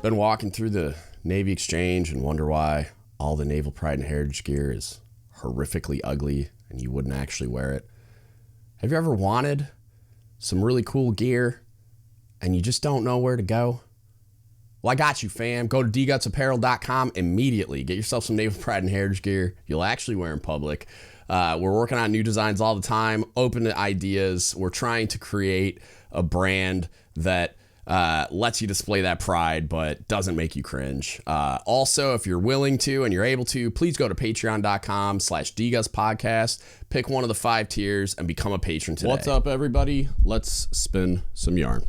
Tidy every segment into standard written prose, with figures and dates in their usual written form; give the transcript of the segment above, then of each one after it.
Been walking through the Navy Exchange and wonder why all the Naval Pride and Heritage gear is horrifically ugly and you wouldn't actually wear it. Have you ever wanted some really cool gear and you just don't know where to go? Well, I got you, fam. Go to dgutspodcast.com immediately. Get yourself some Naval Pride and Heritage gear you'll actually wear in public. We're working on new designs all the time, open to ideas. We're trying to create a brand that lets you display that pride, but doesn't make you cringe. Also, if you're willing to and you're able to, please go to patreon.com/dgutspodcast, pick one of the 5 tiers and become a patron today. What's up, everybody? Let's spin some yarn.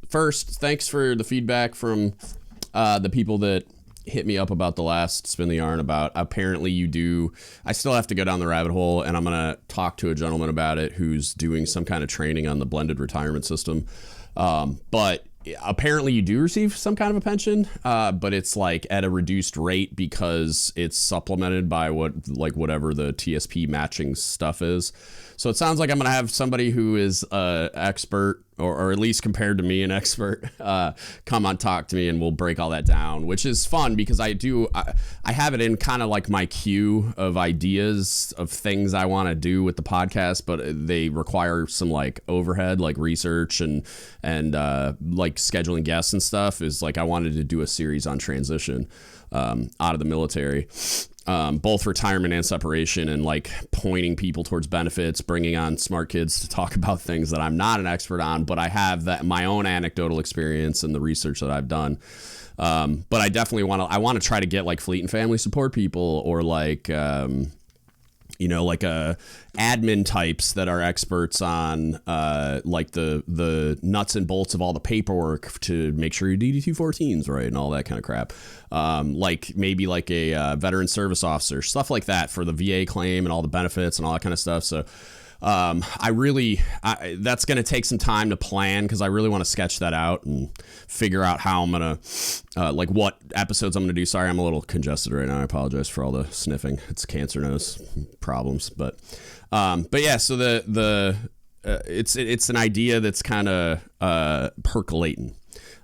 First, thanks for the feedback from the people that hit me up about the last Spin the Yarn about. Apparently you do. I still have to go down the rabbit hole, and I'm going to talk to a gentleman about it who's doing some kind of training on the blended retirement system. But apparently you do receive some kind of a pension, but it's like at a reduced rate because it's supplemented by whatever the TSP matching stuff is. So it sounds like I'm going to have somebody who is expert, or at least compared to me, an expert, come on, talk to me, and we'll break all that down, which is fun because I have it in kind of like my queue of ideas of things I want to do with the podcast, but they require some like overhead, like research and like scheduling guests and stuff. Is like I wanted to do a series on transition out of the military. Both retirement and separation, and like pointing people towards benefits, bringing on smart kids to talk about things that I'm not an expert on, but I have that my own anecdotal experience and the research that I've done. But I definitely want to try to get like fleet and family support people, or like, like admin types that are experts on like the nuts and bolts of all the paperwork to make sure your DD-214's right and all that kind of crap. Like maybe like a veteran service officer, stuff like that for the VA claim and all the benefits and all that kind of stuff. So that's going to take some time to plan because I really want to sketch that out and figure out how I'm going to, like what episodes I'm going to do. Sorry, I'm a little congested right now. I apologize for all the sniffing. It's cancer nose problems, but yeah, so it's an idea that's kind of, percolating.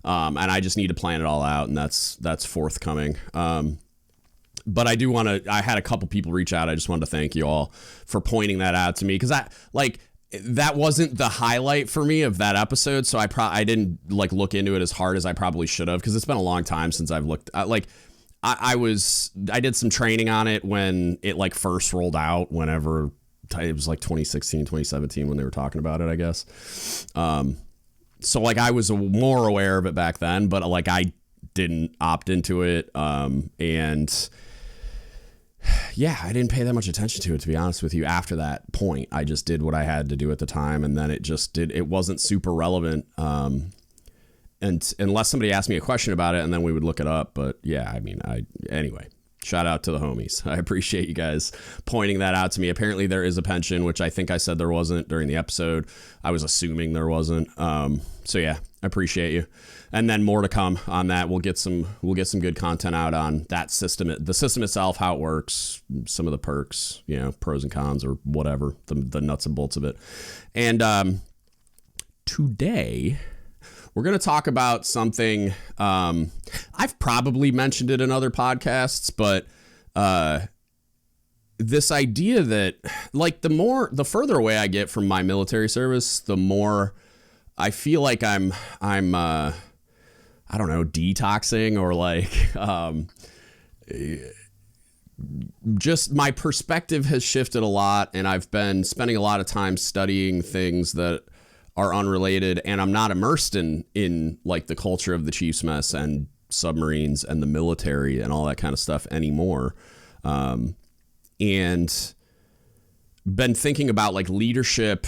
And I just need to plan it all out, and that's forthcoming. But I do want to, I had a couple people reach out. I just wanted to thank you all for pointing that out to me. Cause that wasn't the highlight for me of that episode. So I didn't like look into it as hard as I probably should have. Cause it's been a long time since I've looked I did some training on it when it like first rolled out, whenever it was like 2016, 2017 when they were talking about it, I guess. So like I was more aware of it back then, but like I didn't opt into it. And yeah, I didn't pay that much attention to it, to be honest with you. After that point, I just did what I had to do at the time. And then it wasn't super relevant. And unless somebody asked me a question about it, and then we would look it up. But yeah, I mean, anyway, shout out to the homies. I appreciate you guys pointing that out to me. Apparently there is a pension, which I think I said there wasn't during the episode. I was assuming there wasn't. So yeah, I appreciate you. And then more to come on that. We'll get some good content out on that system, the system itself, how it works, some of the perks, pros and cons or whatever, the nuts and bolts of it. And today we're going to talk about something. I've probably mentioned it in other podcasts, but this idea that like the further away I get from my military service, the more I feel like I'm I don't know, detoxing, or like just my perspective has shifted a lot, and I've been spending a lot of time studying things that are unrelated, and I'm not immersed in like the culture of the Chiefs Mess and submarines and the military and all that kind of stuff anymore. And been thinking about like leadership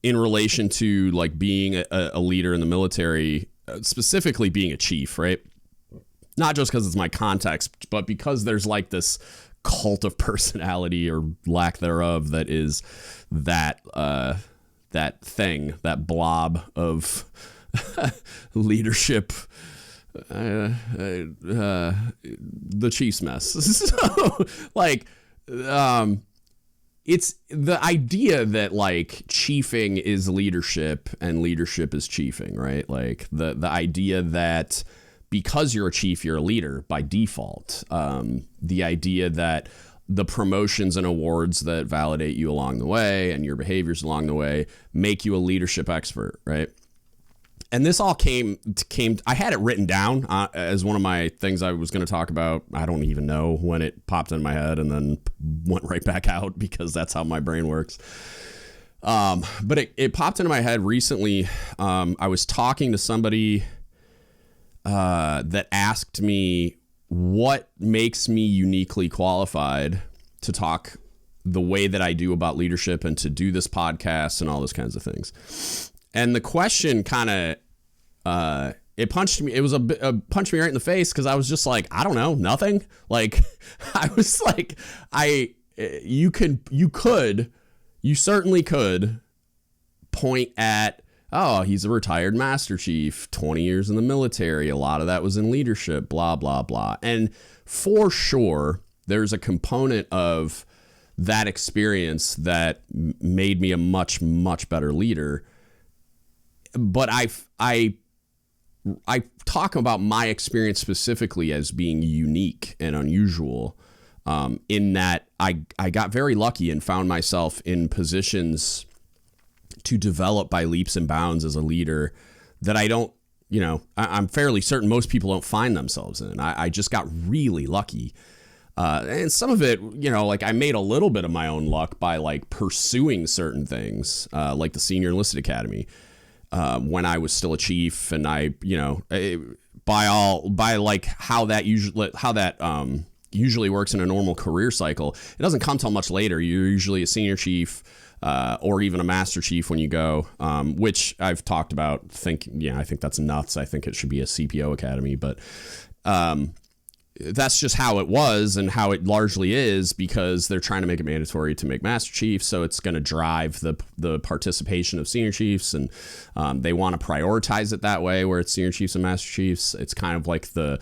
in relation to like being a leader in the military, specifically being a chief, right? Not just because it's my context, but because there's like this cult of personality or lack thereof that is that thing, that blob of leadership, the Chiefs Mess. So like, it's the idea that like chiefing is leadership and leadership is chiefing, right? Like the idea that because you're a chief, you're a leader by default. The idea that the promotions and awards that validate you along the way and your behaviors along the way make you a leadership expert, right? And this all came. I had it written down as one of my things I was going to talk about. I don't even know when it popped in my head and then went right back out because that's how my brain works. But it popped into my head recently. I was talking to somebody that asked me what makes me uniquely qualified to talk the way that I do about leadership and to do this podcast and all those kinds of things. And the question kind of, it punched me. It was punched me right in the face because I was just like, I don't know, nothing. Like, I was like, you certainly could point at, oh, he's a retired Master Chief, 20 years in the military. A lot of that was in leadership, blah, blah, blah. And for sure, there's a component of that experience that made me a much, much better leader. But I talk about my experience specifically as being unique and unusual, in that I got very lucky and found myself in positions to develop by leaps and bounds as a leader that I don't, I'm fairly certain most people don't find themselves in. I just got really lucky. And some of it, like I made a little bit of my own luck by like pursuing certain things, like the Senior Enlisted Academy. When I was still a chief, and I, by like how that usually works in a normal career cycle, it doesn't come till much later. You're usually a senior chief, or even a master chief when you go, which I've talked about. I think that's nuts. I think it should be a CPO academy, but, that's just how it was and how it largely is because they're trying to make it mandatory to make Master Chiefs. So it's going to drive the participation of Senior Chiefs, and they want to prioritize it that way where it's Senior Chiefs and Master Chiefs. It's kind of like the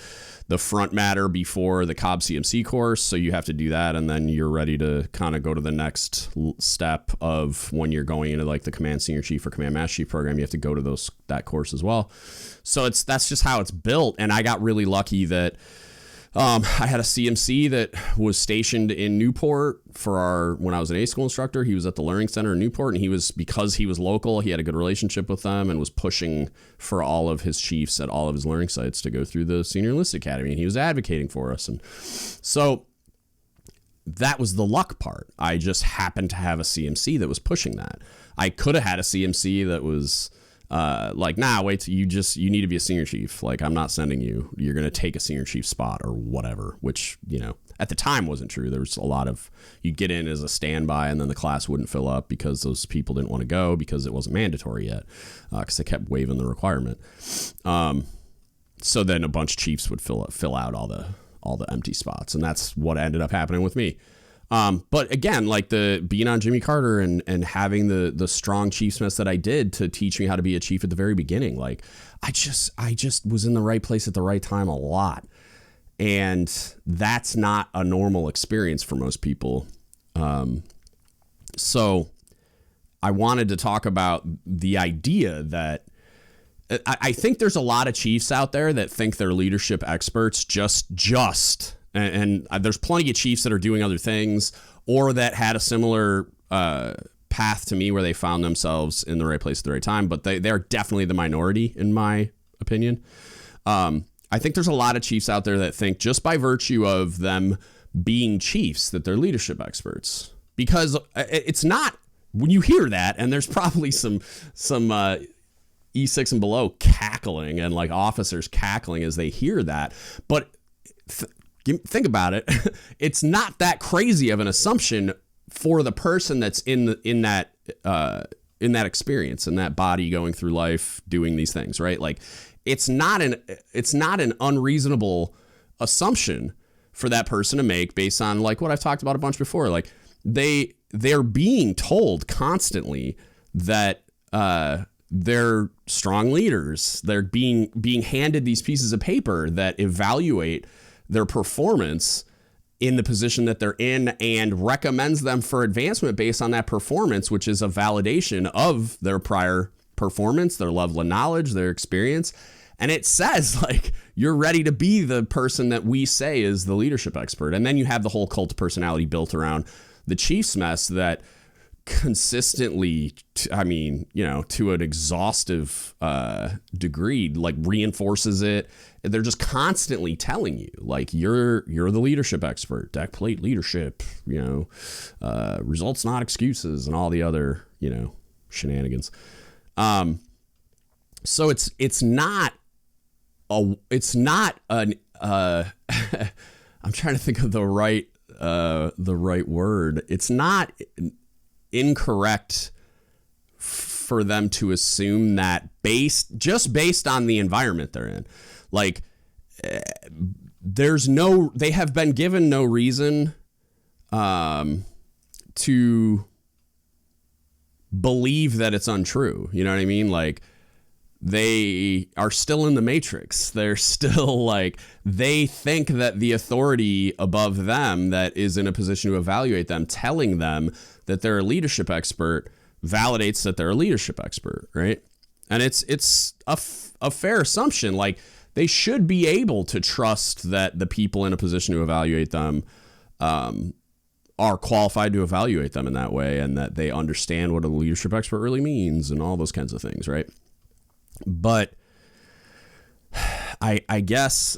front matter before the Cobb CMC course. So you have to do that, and then you're ready to kind of go to the next step of when you're going into like the Command Senior Chief or Command Master Chief program. You have to go to that course as well. So that's just how it's built. And I got really lucky that I had a CMC that was stationed in Newport when I was an A school instructor. He was at the Learning Center in Newport, and because he was local, he had a good relationship with them and was pushing for all of his chiefs at all of his learning sites to go through the Senior Enlisted Academy, and he was advocating for us. And so that was the luck part. I just happened to have a CMC that was pushing that. I could have had a CMC that was like, nah, wait till you need to be a senior chief. Like, I'm not sending you. You're going to take a senior chief spot or whatever, which, at the time wasn't true. There was a lot of, you'd get in as a standby and then the class wouldn't fill up because those people didn't want to go because it wasn't mandatory yet, because they kept waiving the requirement. So then a bunch of chiefs would fill out all the empty spots. And that's what ended up happening with me. But again, like being on Jimmy Carter and having the strong chiefsmiths that I did to teach me how to be a chief at the very beginning, like I just was in the right place at the right time a lot. And that's not a normal experience for most people. So I wanted to talk about the idea that I think there's a lot of chiefs out there that think they're leadership experts and there's plenty of chiefs that are doing other things or that had a similar path to me where they found themselves in the right place at the right time, but they're definitely the minority in my opinion. I think there's a lot of chiefs out there that think just by virtue of them being chiefs that they're leadership experts, because it's not. When you hear that, and there's probably some E6 and below cackling and like officers cackling as they hear that, but think about it. It's not that crazy of an assumption for the person that's in that experience, in that body going through life doing these things, right? Like it's not an unreasonable assumption for that person to make based on like what I've talked about a bunch before. Like they're being told constantly that they're strong leaders. They're being handed these pieces of paper that evaluate their performance in the position that they're in and recommends them for advancement based on that performance, which is a validation of their prior performance, their level of knowledge, their experience. And it says, like, you're ready to be the person that we say is the leadership expert. And then you have the whole cult of personality built around the Chiefs mess that consistently, to an exhaustive degree, like, reinforces it. They're just constantly telling you, like, you're the leadership expert, deck plate leadership, results not excuses, and all the other, shenanigans. So it's not an I'm trying to think of the right word. It's not incorrect for them to assume that based on the environment they're in. Like, they have been given no reason to believe that it's untrue. You know what I mean? Like, they are still in the matrix. They're still, like, they think that the authority above them that is in a position to evaluate them, telling them that they're a leadership expert, validates that they're a leadership expert, right? And it's a fair assumption. Like, they should be able to trust that the people in a position to evaluate them are qualified to evaluate them in that way, and that they understand what a leadership expert really means and all those kinds of things, right? But I guess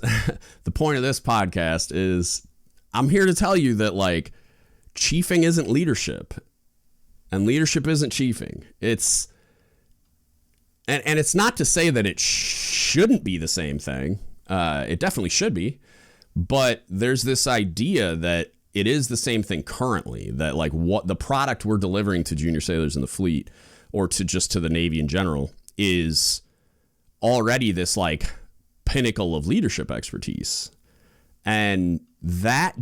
the point of this podcast is I'm here to tell you that, like, chiefing isn't leadership, and leadership isn't chiefing. It's not to say that it shouldn't be the same thing. It definitely should be, but there's this idea that it is the same thing currently, that, like, what the product we're delivering to junior sailors in the fleet, or to the Navy in general, is already this, like, pinnacle of leadership expertise. And that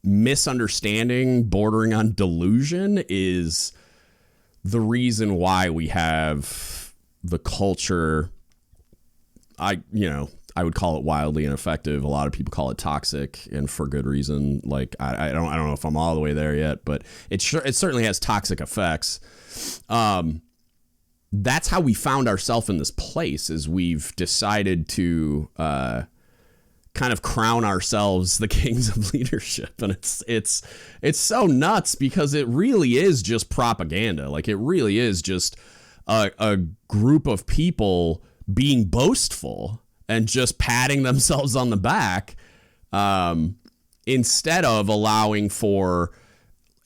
misunderstanding bordering on delusion is the reason why we have the culture. I would call it wildly ineffective. A lot of people call it toxic, and for good reason. Like, I don't know if I'm all the way there yet, but it certainly has toxic effects. That's how we found ourselves in this place, is we've decided to kind of crown ourselves the kings of leadership. And it's so nuts, because it really is just propaganda. Like, it really is just a group of people being boastful and just patting themselves on the back, instead of allowing for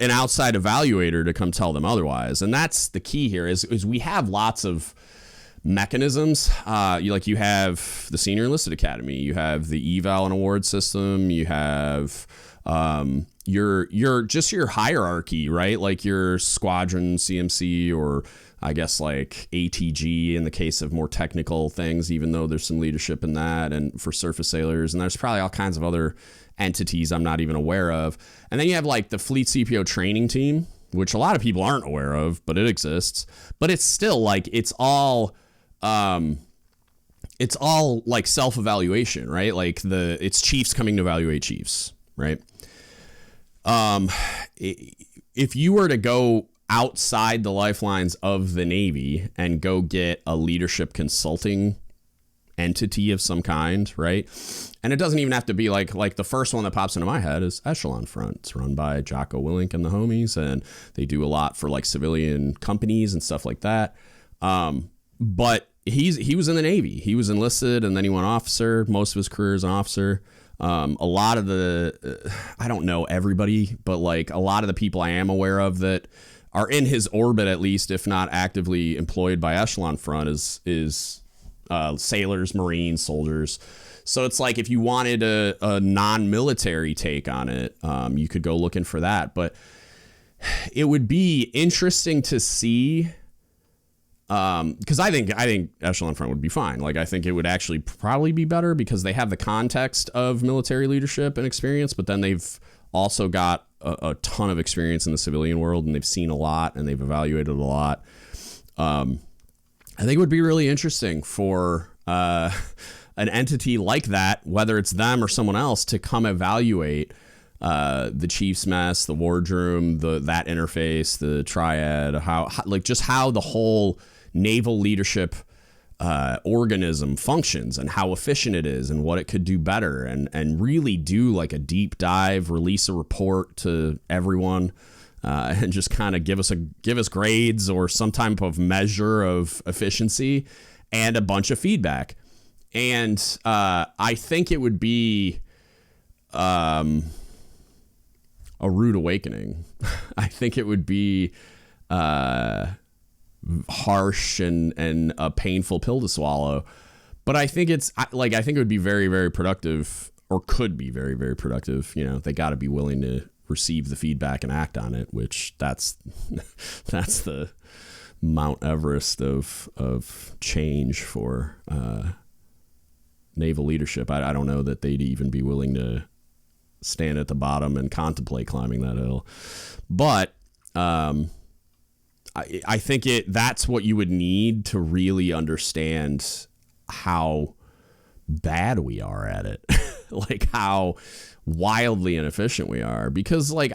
an outside evaluator to come tell them otherwise. And that's the key here is we have lots of mechanisms. You have the Senior Enlisted Academy, you have the eval and award system, you have your hierarchy, right? Like your squadron CMC, or I guess like ATG in the case of more technical things, even though there's some leadership in that, and for surface sailors, and there's probably all kinds of other entities I'm not even aware of. And then you have like the Fleet CPO training team, which a lot of people aren't aware of, but it exists. But it's still like, it's all like self-evaluation, right? Like it's chiefs coming to evaluate chiefs, right? If you were to go outside the lifelines of the Navy and go get a leadership consulting entity of some kind, right? And it doesn't even have to be like the first one that pops into my head is Echelon Front. It's run by Jocko Willink and the homies, and they do a lot for like civilian companies and stuff like that. But he was in the Navy. He was enlisted, and then he went officer. Most of his career as an officer. A lot of I don't know everybody, but like a lot of the people I am aware of that are in his orbit, at least, if not actively employed by Echelon Front, is sailors, Marines, soldiers. So it's like if you wanted a non-military take on it, you could go looking for that. But it would be interesting to see, because I think Echelon Front would be fine. Like, I think it would actually probably be better because they have the context of military leadership and experience, but then they've also got a ton of experience in the civilian world, and they've seen a lot, and they've evaluated a lot. I think it would be really interesting for an entity like that, whether it's them or someone else, to come evaluate the chief's mess, the wardroom, that interface, the triad, how the whole naval leadership organism functions and how efficient it is and what it could do better, and really do like a deep dive, release a report to everyone, and just kind of give us grades or some type of measure of efficiency and a bunch of feedback. And I think it would be a rude awakening. I think it would be harsh and a painful pill to swallow. But I think I think it would be very, very productive, or could be very, very productive. You know, they got to be willing to receive the feedback and act on it, which that's the Mount Everest of change for naval leadership. I don't know that they'd even be willing to stand at the bottom and contemplate climbing that hill. But I think that's what you would need to really understand how bad we are at it. Like how wildly inefficient we are. Because I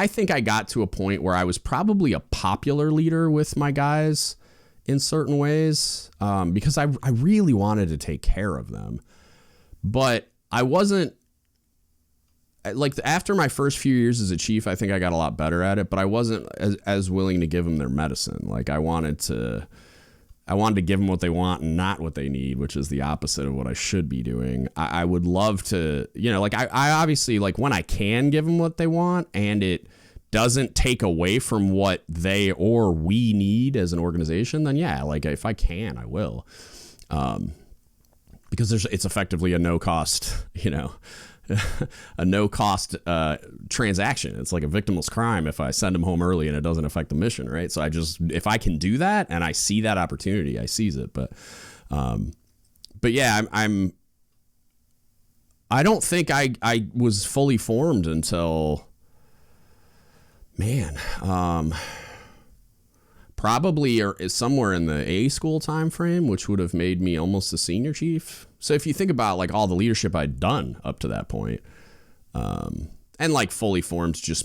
think I got to a point where I was probably a popular leader with my guys in certain ways, because I really wanted to take care of them. But I wasn't, after my first few years as a chief, I think I got a lot better at it, but I wasn't as willing to give them their medicine. I wanted to give them what they want and not what they need, which is the opposite of what I should be doing. I would love to, I obviously, when I can give them what they want and it doesn't take away from what they or we need as an organization, then yeah, if I can, I will. Because it's effectively a no cost, a no cost transaction. It's like a victimless crime if I send them home early and it doesn't affect the mission, right? So if I can do that and I see that opportunity, I seize it. But yeah, I don't think I was fully formed until, probably somewhere in the A school time frame, which would have made me almost a senior chief. So if you think about all the leadership I'd done up to that point, and fully formed just